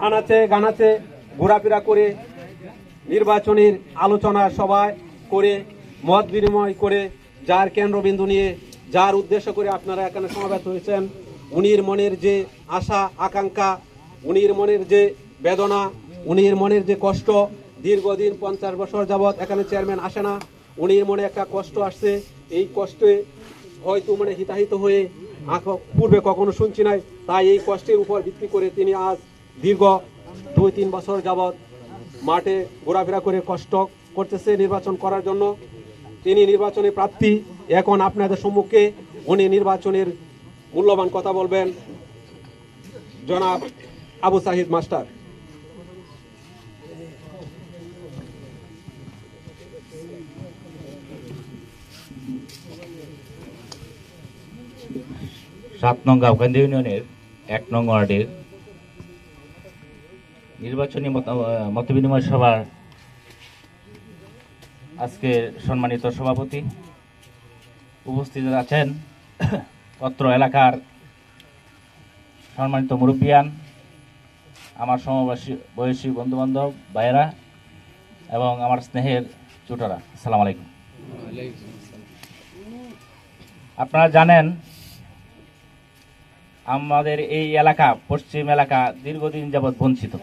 আনাচে গানাচে ঘোরাফেরা করে নির্বাচনের আলোচনা সভায় করে মত বিনিময় করে যার কেন্দ্রবিন্দু নিয়ে যার উদ্দেশ্য করে আপনারা এখানে সমাবেত হয়েছেন, উনির মনের যে আশা আকাঙ্ক্ষা, উনির মনের যে বেদনা, উনির মনের যে কষ্ট, দীর্ঘদিন 50 বছর যাবৎ এখানে চেয়ারম্যান আসে না, উনির মনে একটা কষ্ট আসছে। এই কষ্টে হয়তো মনে হিতাহিত হয়ে পূর্বে কখনো শুনছি নাই, তাই এই কষ্টের উপর ভিত্তি করে তিনি আজ দীর্ঘ 2-3 বছর যাবৎ মাঠে ঘোরাফেরা করে কষ্ট করতেছে নির্বাচন করার জন্য। তিনি নির্বাচনের প্রার্থী। এখন আপনাদের সম্মুখে উনি নির্বাচনের মূল্যবান কথা বলবেন জনাব আবু সাহিদ মাস্টার। সাত নং গাঁওকান্দি ইউনিয়নের 1 নং ওয়ার্ডের নির্বাচনী মতবিনিময় সভার আজকে সম্মানিত সভাপতি, উপস্থিত আছেন অত্র এলাকার সম্মানিত মুরব্বিয়ান, আমার সমবয়সী বন্ধুবান্ধব ভাইয়েরা এবং আমার স্নেহের ছোটরা, আসসালামু আলাইকুম। আপনারা জানেন আমাদের এই এলাকা, পশ্চিম এলাকা দীর্ঘদিন যাবৎ বঞ্চিত।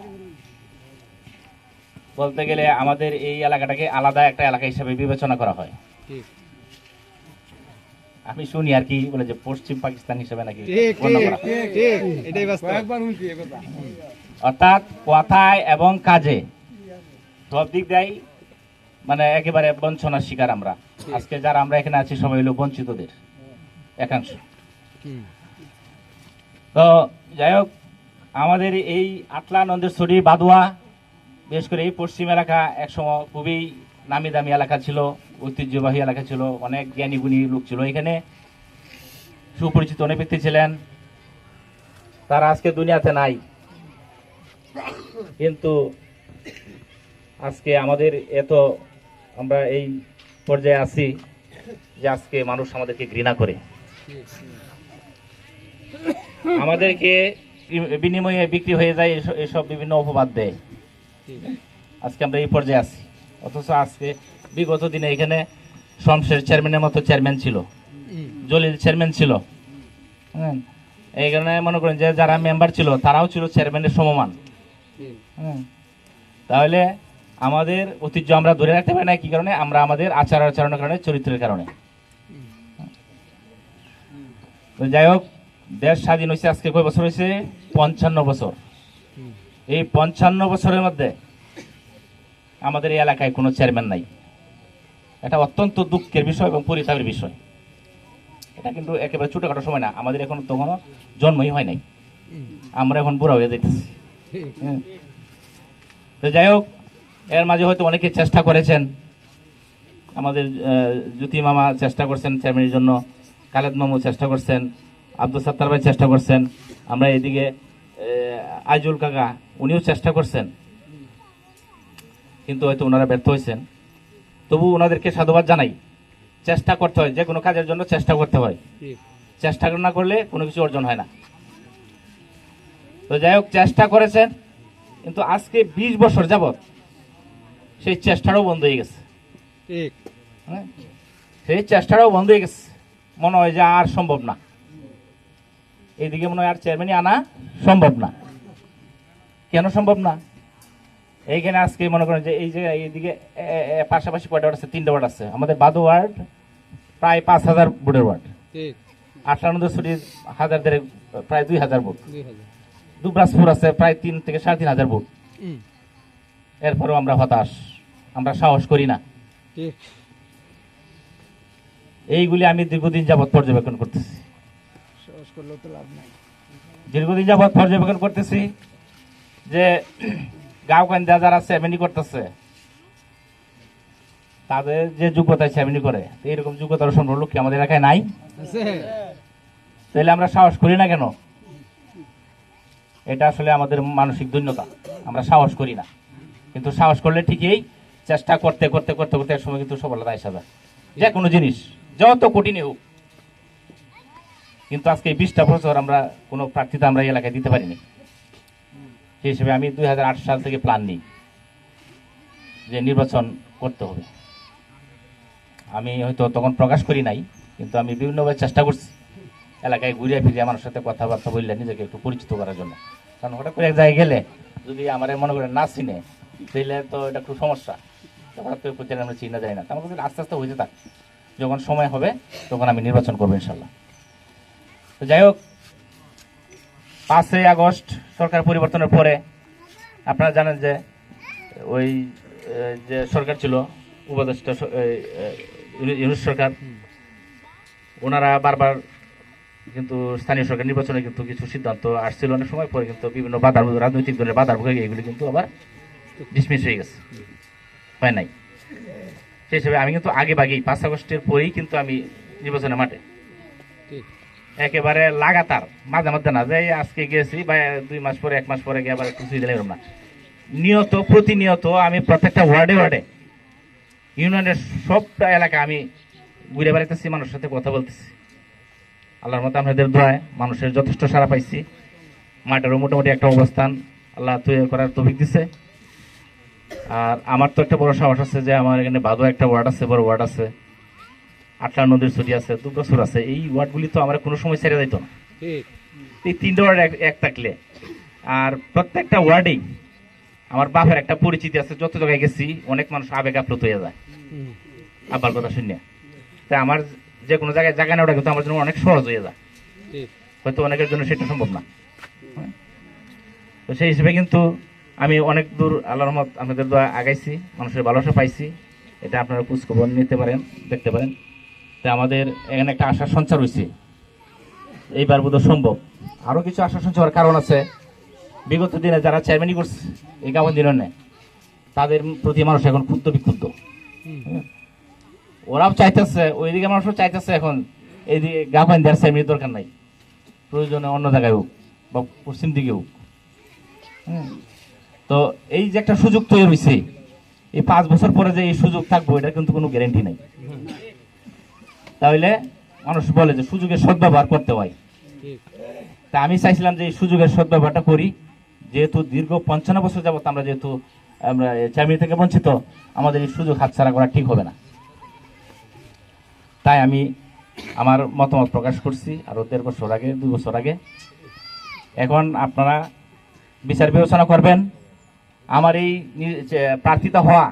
বলতে গেলে আমাদের এই এলাকাটাকে আলাদা একটা এলাকা হিসেবে বিবেচনা করা হয়। আমি শুনি আর কি বলে যে পশ্চিম পাকিস্তান হিসেবে নাকি, অর্থাৎ কথায় এবং কাজে সব দিক দেয় মানে একেবারে বঞ্চনার শিকার আমরা। আজকে যারা আমরা এখানে আছি সবাই হলো বঞ্চিতদের একাংশ। তো যাই হোক, আমাদের এই আটলা, নন্দেশ্বরী, বাদুয়া, বিশেষ করে এই পশ্চিম এলাকা একসময় খুবই নামি দামি এলাকা ছিল, ঐতিহ্যবাহী এলাকা ছিল, অনেক জ্ঞানী গুণী লোক ছিল এখানে, সুপরিচিত অনেক ব্যক্তি ছিলেন। তারা আজকে দুনিয়াতে নাই, কিন্তু আজকে আমাদের এত আমরা এই পর্যায়ে আছি যে আজকে মানুষ আমাদেরকে ঘৃণা করে, আমাদেরকে বিনিময়ে বিক্রি হয়ে যায়, এসব বিভিন্ন অপবাদ দেয়। আজকে আমরা এই পর্যায়ে আছি। অথচ আজকে বিগত দিনে এখানে শমশের চেয়ারম্যানের মতো চেয়ারম্যান ছিল, জলিল চেয়ারম্যান ছিল। হ্যাঁ, এই কারণে মনে করেন যে যারা মেম্বার ছিল তারাও ছিল চেয়ারম্যানের সমমান। হ্যাঁ, তাহলে আমাদের ঐতিহ্য আমরা ধরে রাখতে পারি না। কি কারণে? আমরা আমাদের আচার আচরণের কারণে, চরিত্রের কারণে। যাই হোক, দেশ স্বাধীন হয়েছে আজকে কয় বছর হয়েছে? 55 বছর। এই 55 বছরের মধ্যে আমাদের এই এলাকায় কোনো চেয়ারম্যান নাই। এটা অত্যন্ত দুঃখের বিষয় এবং পরিতাপের বিষয়। এটা কিন্তু একেবারে ছোটখাটো সময় না, আমাদের এখন তখনও জন্মই হয় নাই, আমরা এখন বুড়া হয়ে যেতেছি। তো যাই হোক, এর মাঝে হয়তো অনেকে চেষ্টা করেছেন, আমাদের জ্যোতি মামা চেষ্টা করছেন চেয়ারম্যানের জন্য, খালেদ মামু চেষ্টা করছেন, আব্দুল সাত্তার ভাই চেষ্টা করছেন, আমরা এদিকে আইজুল কাকা উনিও চেষ্টা করছেন, কিন্তু হয়তো ওনারা ব্যর্থ হয়েছেন। তবু ওনাদেরকে সাধুবাদ জানাই। চেষ্টা করতে হয়, যে কোনো কাজের জন্য চেষ্টা করতে হয়, চেষ্টা না করলে কোনো কিছু অর্জন হয় না। তো যাই হোক, চেষ্টা করেছেন, কিন্তু আজকে 20 বছর যাবৎ সেই চেষ্টাটাও বন্ধ হয়ে গেছে। সেই চেষ্টাটাও বন্ধ হয়ে গেছে। মনে হয় যে আর সম্ভব না, এইদিকে মনে হয় আর চেয়ারম্যানই আনা সম্ভব না। কেন সম্ভব না? এইখানে আজকে মনে করেন যে এই যে এইদিকে পাশাপাশি কয়টা ওয়ার্ড আছে? 3টা ওয়ার্ড আছে। আমাদের বাদু ওয়ার্ড প্রায় 5000 ভোটের ওয়ার্ড, আটলানন্দশ্বরী হাজার দেড় প্রায় 2000 ভোট, দুবরাজপুর আছে প্রায় 3 থেকে 3500 ভোট। এরপরেও আমরা হতাশ, আমরা সাহস করি না। এইগুলি আমি দীর্ঘদিন যাবৎ পর্যবেক্ষণ করতেছি, দীর্ঘদিন যাবৎ পর্যবেক্ষণ করতেছি যে গাঁওকান্দা যারা চেয়ারম্যানি করতেছে তাদের যে যোগ্যতায় চেয়ারম্যানি করে, এইরকম যোগ্যতার সম্পর্ক লোক কি আমাদের এলাকায় নাই? তাহলে আমরা সাহস করি না কেন? এটা আসলে আমাদের মানসিক দৈন্যতা, আমরা সাহস করি না। কিন্তু সাহস করলে ঠিকই চেষ্টা করতে করতে করতে করতে এক সময় কিন্তু সফলতা এসে যায়, যে কোনো জিনিস যত কঠিনই হোক। কিন্তু আজকে 20টা বছর আমরা কোনো প্রার্থীতে আমরা এই এলাকায় দিতে পারিনি। সেই হিসেবে আমি 2008 সাল থেকে প্ল্যান নিই যে নির্বাচন করতে হবে। আমি হয়তো তখন প্রকাশ করি নাই, কিন্তু আমি বিভিন্নভাবে চেষ্টা করছি এলাকায় ঘুরিয়ে ফিরিয়ে মানুষের সাথে কথাবার্তা বললে নিজেকে একটু পরিচিত করার জন্য। কারণ হঠাৎ করে এক জায়গায় গেলে যদি আমার মনে করে না চিনে, তাহলে তো এটা একটু সমস্যা। হঠাৎ করে প্রতিদিন আমরা চিনা যায় না, আমার কিন্তু আস্তে আস্তে হয়ে থাক, যখন সময় হবে তখন আমি নির্বাচন করবো ইনশাল্লাহ। তো যাই হোক, 5ই আগস্ট সরকার পরিবর্তনের পরে আপনারা জানেন যে ওই যে সরকার ছিল উপদেষ্টা ইউনূস সরকার, ওনারা বারবার কিন্তু স্থানীয় সরকার নির্বাচনে কিন্তু কিছু সিদ্ধান্ত আসছিল অনেক সময়, পরে কিন্তু বিভিন্ন বাধার রাজনৈতিক দলের বাধার ভোগে এগুলি কিন্তু আবার ডিসমিস হয়ে গেছে, হয় নাই। সেই হিসেবে আমি কিন্তু আগে ভাগেই 5 আগস্টের পরেই কিন্তু আমি নির্বাচনের মাঠে একেবারে লাগাতার, মাঝে মধ্যে না যে আজকে গেছি বা 2 মাস পরে 1 মাস পরে গিয়ে আবার একটু সুবিধা এরকম না, নিয়ত প্রতিনিয়ত আমি প্রত্যেকটা ওয়ার্ডে ওয়ার্ডে ইউনিয়নের সবটা এলাকা আমি ঘুরে বেড়াইতেছি, মানুষের সাথে কথা বলতেছি। আল্লাহর মতো আপনাদের দোয়ায় মানুষের যথেষ্ট সাড়া পাইছি। মাঠেরও মোটামুটি একটা অবস্থান আল্লাহ তৈরি করার তৌফিক দিছে। আর আমার তো একটা বড় সাহস আছে যে আমার এখানে বাদো একটা ওয়ার্ড আছে, বড় ওয়ার্ড আছে, আটলা নদীর ছুটি আছে, দুবছর আছে। এই ওয়ার্ডগুলি তো আমার কোনো সময় ছেড়ে যাইতো না। এই 3টে ওয়ার্ড এক থাকলে, আর প্রত্যেকটা ওয়ার্ডেই আমার বাপের একটা পরিচিতি আছে। যত জায়গায় গেছি অনেক মানুষ আবেগ আপ্লুত হয়ে যায় আব্বার কথা শুনে। তাই আমার যে কোনো জায়গায় জায়গা নেওয়াটা কিন্তু আমার জন্য অনেক সহজ হয়ে যায়, হয়তো অনেকের জন্য সেটা সম্ভব না। তো সেই হিসেবে কিন্তু আমি অনেক দূর আল্লাহর রহমত আপনাদের দোয়া আগাইছি, মানুষের ভালোবাসা পাইছি। এটা আপনারা খোঁজখবর নিতে পারেন, দেখতে পারেন। তাই আমাদের এখানে একটা আশার সঞ্চার হয়েছে, এইবার বোধহয় সম্ভব। আরও কিছু আশার সঞ্চার হওয়ার কারণ আছে। বিগত দিনে যারা চেয়ারম্যানই করছে এই গাঁও দিনে, তাদের প্রতি মানুষ এখন ক্ষুব্ধ বিক্ষুব্ধ। ওরাও চাইতেছে, ওইদিকে মানুষও চাইতেছে এখন এইদিকে গাঁও দেওয়ার চেয়ারম্যানের দরকার নাই, প্রয়োজনে অন্য জায়গায় হোক বা পশ্চিম দিকে হোক। তো এই যে একটা সুযোগ তৈরি হয়েছে, এই 5 বছর পরে যে এই সুযোগ থাকবো এটা কিন্তু কোনো গ্যারেন্টি নাই। তাহলে মানুষ বলে যে সুযোগের সদ্ব্যবহার করতে হয়। তা আমি চাইছিলাম যে এই সুযোগের সদ্ব্যবহারটা করি। যেহেতু দীর্ঘ 55 বছর যাবত আমরা যেহেতু আমরা চেয়ারম্যান থেকে বঞ্চিত, আমাদের এই সুযোগ হাতছাড়া করা ঠিক হবে না। তাই আমি আমার মতামত প্রকাশ করছি আরো 1.5 বছর আগে, 2 বছর আগে। এখন আপনারা বিচার বিবেচনা করবেন। আমার এই প্রার্থিতা হওয়া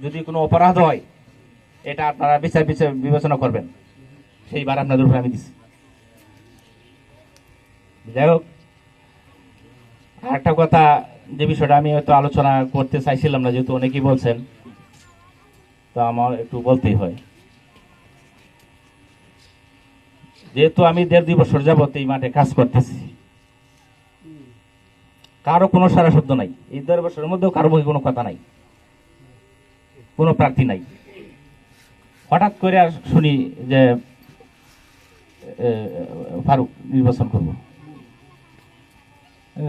যদি কোনো অপরাধ হয়, এটা আপনারা বিচার বিবেচনা করবেন। সেইবার আপনাদের উপরে আমি দিচ্ছি। যাই হোক, একটা কথা, যে বিষয়টা আমি হয়তো আলোচনা করতে চাইছিলাম না, যেহেতু অনেকেই বলছেন, তো আমার একটু বলতেই হয়। যেহেতু আমি 1.5-2 বছর যাবত এই মাঠে কাজ করতেছি, কারো কোনো সারা শব্দ নাই। এই 1.5 বছরের মধ্যেও কারো মুখে কোনো কথা নাই, কোনো প্রার্থী নাই। হঠাৎ করে আর শুনি যে ফারুক নির্বাচন করবো,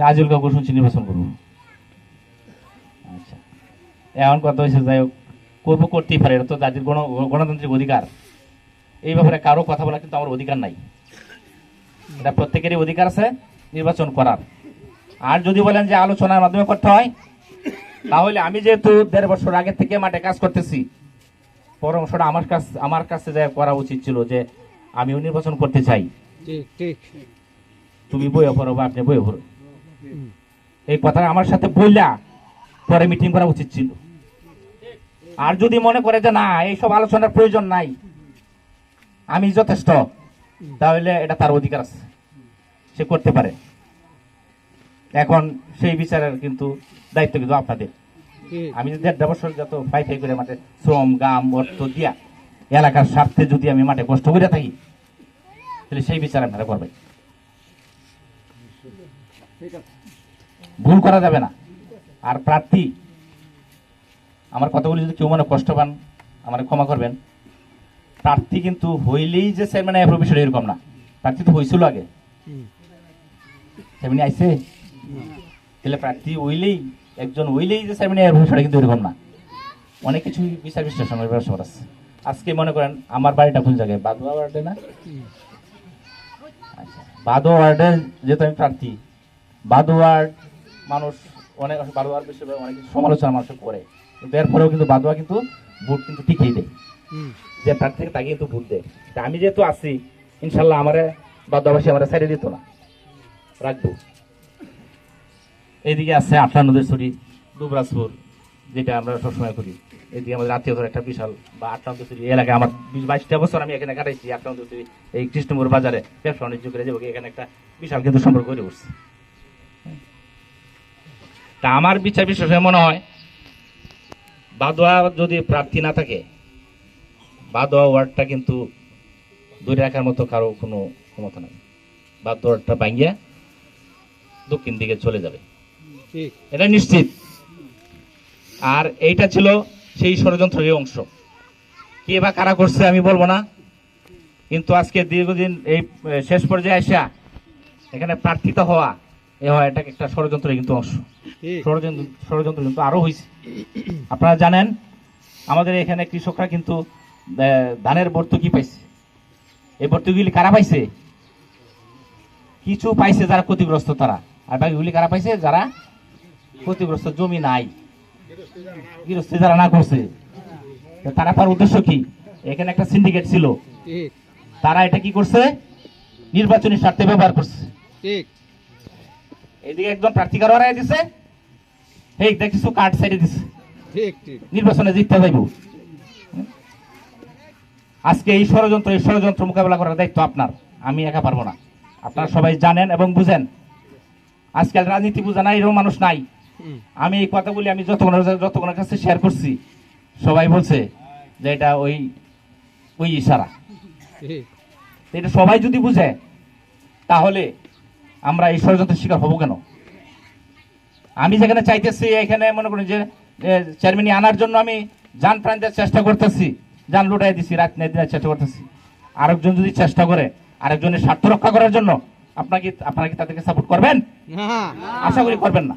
আজিল কাকু শুনছি নির্বাচন করবো। আচ্ছা, এমন কথা হয়েছে। যাই হোক, করবো, করতেই পারে, এটা তো জাতির গণতান্ত্রিক অধিকার। এই ব্যাপারে কারো কথা বলা কিন্তু আমার অধিকার নাই। এটা প্রত্যেকেরই অধিকার আছে নির্বাচন করার। আর যদি বলেন যে আলোচনার মাধ্যমে করতে হয়, তাহলে আমি যেহেতু 1.5 বছর আগে থেকে মাঠে কাজ করতেছি, পরামর্শটা আমার কাছে যা করা উচিত ছিল যে আমিও নির্বাচন করতে চাই। তুমি বইয়ে পড়ো বা আপনি বইয়ে পড়ো, এই কথাটা আমার সাথে বললা পরে মিটিং করা উচিত ছিল। আর যদি মনে করে যে না, এইসব আলোচনার প্রয়োজন নাই, আমি যথেষ্ট, তাহলে এটা তার অধিকার আছে, সে করতে পারে। এখন সেই বিচারের কিন্তু দায়িত্ব কিন্তু আপনাদের। আমি যদি 1.5 বছর যত ফাই করে মাঠে শ্রম গাম অর্থ দিয়া এলাকার স্বার্থে যদি আমি মাঠে কষ্ট করে থাকি, তাহলে সেই বিচার আপনারা করবেন। ভুল করা যাবে না। আর প্রার্থী, আমার কথাগুলি যদি কেউ মনে কষ্ট পান, আমার ক্ষমা করবেন। প্রার্থী কিন্তু হইলেই যে চেয়ারম্যান বিষয়টা এরকম না। প্রার্থী তো হয়েছিল আগে, চেয়ারম্যান আইসে, তাহলে প্রার্থী হইলেই একজন হইলেই যে চেয়ারম্যান বিষয়টা কিন্তু এরকম না। অনেক কিছু বিচার বিশ্লেষণের ব্যবস্থা আছে। আজকে মনে করেন আমার বাড়িটা কোন জায়গায়, বাদুয়া ওয়ার্ডে না? আচ্ছা, বাদুয়া ওয়ার্ডে যেহেতু আমি প্রার্থী, বাদুয়া ওয়ার্ড মানুষ অনেক বাদোয়ার বিষয়ে অনেক কিছু সমালোচনা মানুষ করে, কিন্তু এরপরেও কিন্তু বাদোয়া কিন্তু ভোট কিন্তু ঠিকই দেয়, যে প্রার্থী থেকে তাকে কিন্তু ভোট দেয়। তা আমি যেহেতু আছি, ইনশাল্লাহ আমারে বাদবাসী আমার ছেড়ে দিত না, রাখবো। এইদিকে আছে 58 নদীর ছড়ি, দুবরাজপুর, যেটা আমরা সবসময় করি। এদিকে আমাদের আত্মীয়তার একটা বিশাল বা 58 নদীর ছড়ি এলাকায় আমার 20-22টা বছর আমি এখানে কাটাইছি। 58 নদীর ছড়ি এই কৃষ্ণপুর বাজারে ব্যবসা বাণিজ্য করে যাবো, এখানে একটা বিশাল কিন্তু সম্পর্ক গড়ে উঠছে। তা আমার বিচার বিশ্লেষণে মনে হয় বাদোয়া যদি প্রার্থী না থাকে, বাদোয়া ওয়ার্ডটা কিন্তু ধরে রাখার মতো কারো কোনো ক্ষমতা নাই। বাদোয়া ওয়ার্ডটা ভাঙিয়া দক্ষিণ দিকে চলে যাবে, এটা নিশ্চিত। আর এইটা ছিল সেই ষড়যন্ত্রের অংশ। কে বা কারা করছে আমি বলবো না, কিন্তু আজকে দীর্ঘদিন এই শেষ পর্যায়ে আসা এখানে প্রার্থিত হওয়া এটা একটা ষড়যন্ত্রের কিন্তু অংশ। ষড়যন্ত্র কিন্তু আরো হয়েছে। আপনারা জানেন আমাদের এখানে কৃষকরা কিন্তু ধানের ভর্তুকি পাইছে। এই ভর্তুকিগুলি কারা পাইছে? কিছু পাইছে যারা ক্ষতিগ্রস্ত তারা, আর বাকিগুলি কারা পাইছে? যারা ক্ষতিগ্রস্ত, জমি নাই, গৃহস্থী যারা না করছে। তারা পাওয়ার উদ্দেশ্য কি? এখানে একটা সিন্ডিকেট ছিল, তারা এটা কি করছে? নির্বাচনী স্বার্থে ব্যবহার করছে। এদিকে একজন প্রার্থী কারো হারাই দিছে, এই দেখিস কার্ড সাইডে দিছে, নির্বাচনে জিততে যাইব। আজকে এই ষড়যন্ত্র মোকাবেলা করার দায়িত্ব আপনার, আমি একা পারবো না। আপনারা সবাই জানেন এবং বুঝেন, আজকাল রাজনীতি বুঝে না এরকম মানুষ নাই। আমি এই কথাগুলি আমি যতক্ষণের কাছে শেয়ার করছি, সবাই বলছে যে এটা ওই ইশারা। এটা সবাই যদি বুঝে, তাহলে আমরা এই ষড়যন্ত্রের শিকার হবো কেন? আমি যেখানে চাইতেছি, এখানে মনে করেন যে চেয়ারম্যানই আনার জন্য আমি যান প্রাণ দেওয়ার চেষ্টা করতেছি, যান লুটাই দিছি, রাত নেওয়ার চেষ্টা করতেছি। আরেকজন যদি চেষ্টা করে আরেকজনের স্বার্থ রক্ষা করার জন্য, আপনারা কি তাদেরকে সাপোর্ট করবেন? আশা করি করবেন না।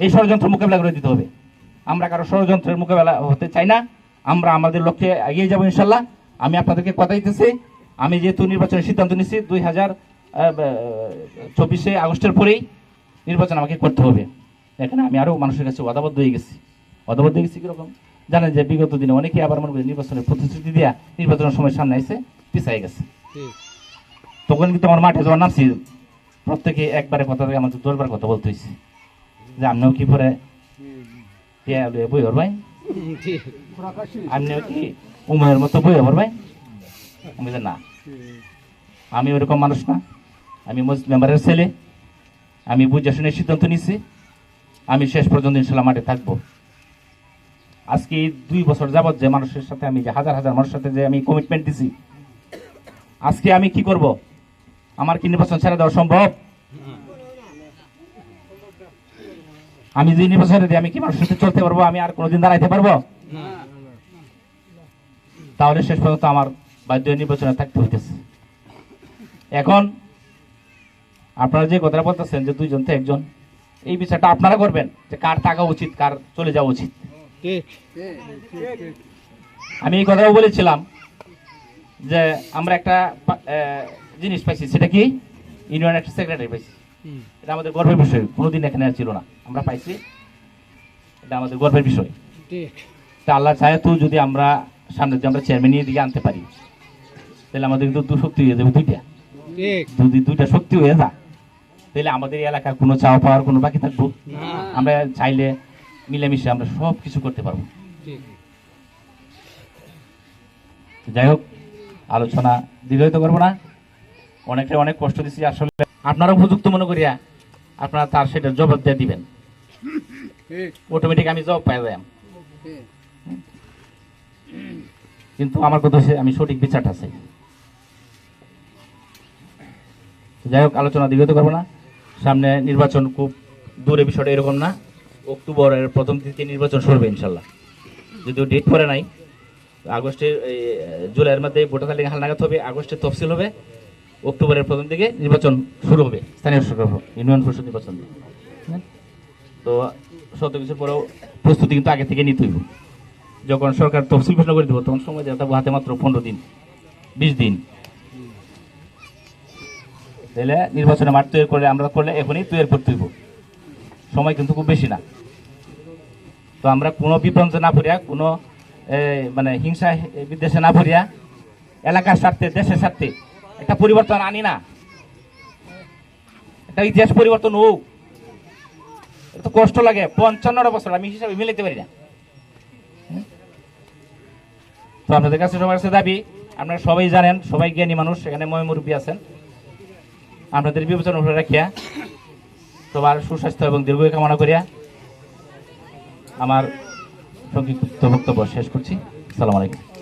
এই ষড়যন্ত্র মোকাবেলা করে দিতে হবে। আমরা কারো ষড়যন্ত্রের মোকাবেলা হতে চাই না। আমরা আমাদের লক্ষ্যে এগিয়ে যাবো ইনশাল্লাহ। আমি আপনাদেরকে কথা দিতেছি, আমি যেহেতু নির্বাচনের সিদ্ধান্ত নিচ্ছি 2024 আগস্টের পরেই নির্বাচন আমাকে করতে হবে। এখানে আমি আরো মানুষের কাছে ওয়াদাবদ্ধ হয়ে গেছি। কিরকম জানেন যে বিগত দিনে অনেকেই আবার মনে করি নির্বাচনের প্রতিশ্রুতি দিয়া নির্বাচনের সময় সামনে এসে পিছাই গেছে। তখন কিন্তু আমার মাঠে যখন নামছি, প্রত্যেকে একবারে কথা থেকে আমাদের 10 বার কথা বলতে হয়েছে যে আপনিও কি পরে বই হর ভাই, আপনিও কি উমের মতো বই হর ভাই? আমি না, আমি ওরকম মানুষ না। আমি মসজিদ মেম্বারের ছেলে, আমি বুঝে শুনে সিদ্ধান্ত নিচ্ছি, আমি শেষ পর্যন্ত ইনশাল্লাহ মাঠে থাকবো। আজকে 2 বছর যাবৎ যে মানুষের সাথে আমি যে হাজার হাজার মানুষের সাথে যে আমি কমিটমেন্ট দিছি, আজকে আমি কি করব? আমার কি নির্বাচন ছেড়ে দেওয়া সম্ভব? আমি যে নির্বাচনে দিই, আমি কি মানুষের সাথে চলতে পারবো? আমি আর কোনোদিন দাঁড়াইতে পারবো? তাহলে শেষ পর্যন্ত আমার বাধ্য নির্বাচনে থাকতে হইতেছে। এখন আপনারা যে কথাটা বলতেছেন যে 2 জন থেকে 1 জন, এই বিষয়টা আপনারা করবেন যে কার থাকা উচিত, কার চলে যাওয়া উচিত। আমি এই কথাও বলেছিলাম যে আমরা একটা জিনিস পাইছি, সেটা কি? ইউনিয়ন একটা সেক্রেটারি পাইছি। এটা আমাদের গর্বের বিষয়, কোনোদিন এখানে আর ছিল না, আমরা পাইছি, এটা আমাদের গর্বের বিষয়। তা আল্লাহ চায় তো যদি আমরা সামনে আমরা চেয়ারম্যানের দিকে আনতে পারি, তাহলে আমাদের কিন্তু 2 শক্তি হয়ে যাবে, 2টা। যদি 2টা শক্তি হয়ে যায়, তাহলে আমাদের এলাকার কোনো চাওয়া পাওয়ার কোনো বাকি থাকবো? আমরা চাইলে মিলেমিশে আমরা সব কিছু করতে পারবো। যাই হোক, আলোচনা দীর্ঘায়িত করবো না, অনেক কষ্ট দিচ্ছি। আসলে আপনারা উপযুক্ত মনে করিয়া আপনারা তার সেটার জবাব দিয়ে দিবেন, অটোমেটিক আমি জবাব পাই যাই। কিন্তু আমার কথা হচ্ছে আমি সঠিক বিচারটা চাই। যাই হোক, আলোচনা দীর্ঘায়িত করবো না। সামনে নির্বাচন খুব দূরে, বিষয়টা এরকম না। অক্টোবরের প্রথম দিকে নির্বাচন শুরু হবে ইনশাল্লাহ, যদিও ডেট পরে নাই। আগস্টের জুলাইয়ের মধ্যে ভোটার তালিকা হালনাগাদ হবে, আগস্টে তফসিল হবে, অক্টোবরের প্রথম দিকে নির্বাচন শুরু হবে, স্থানীয় সরকার ইউনিয়ন পরিষদ নির্বাচন। তো শত কিছুর পরেও প্রস্তুতি কিন্তু আগে থেকে নিতে হইব। যখন সরকার তফসিল ঘোষণা করে দেবো, তখন সময় দেওয়া থাকবো হাতে মাত্র 15 দিন 20 দিন। তাহলে নির্বাচনে মাঠ তৈরি করে আমরা করলে এখনই তৈরি করতে হইব। সময় কিন্তু খুব বেশি না। তো আমরা কোনো বিভ্রান্তে না পড়িয়া, কোনো মানে হিংসা বিদ্বেষে না পড়িয়া এলাকার স্বার্থে, দেশের স্বার্থে একটা পরিবর্তন আনি না, একটা ইতিহাস পরিবর্তন হোক। তো কষ্ট লাগে, 55 বছর আমি হিসাবে মিলাইতে পারি না। তো আপনাদের কাছে সবার কাছে দাবি, আপনারা সবাই জানেন, সবাই জ্ঞানী মানুষ, এখানে মুরব্বী আছেন, আপনাদের বিবেচনা করে রাখিয়া সবার সুস্বাস্থ্য এবং দীর্ঘায়ু কামনা করিয়া আমার সংক্ষিপ্ত বক্তব্য শেষ করছি। আসসালামু আলাইকুম।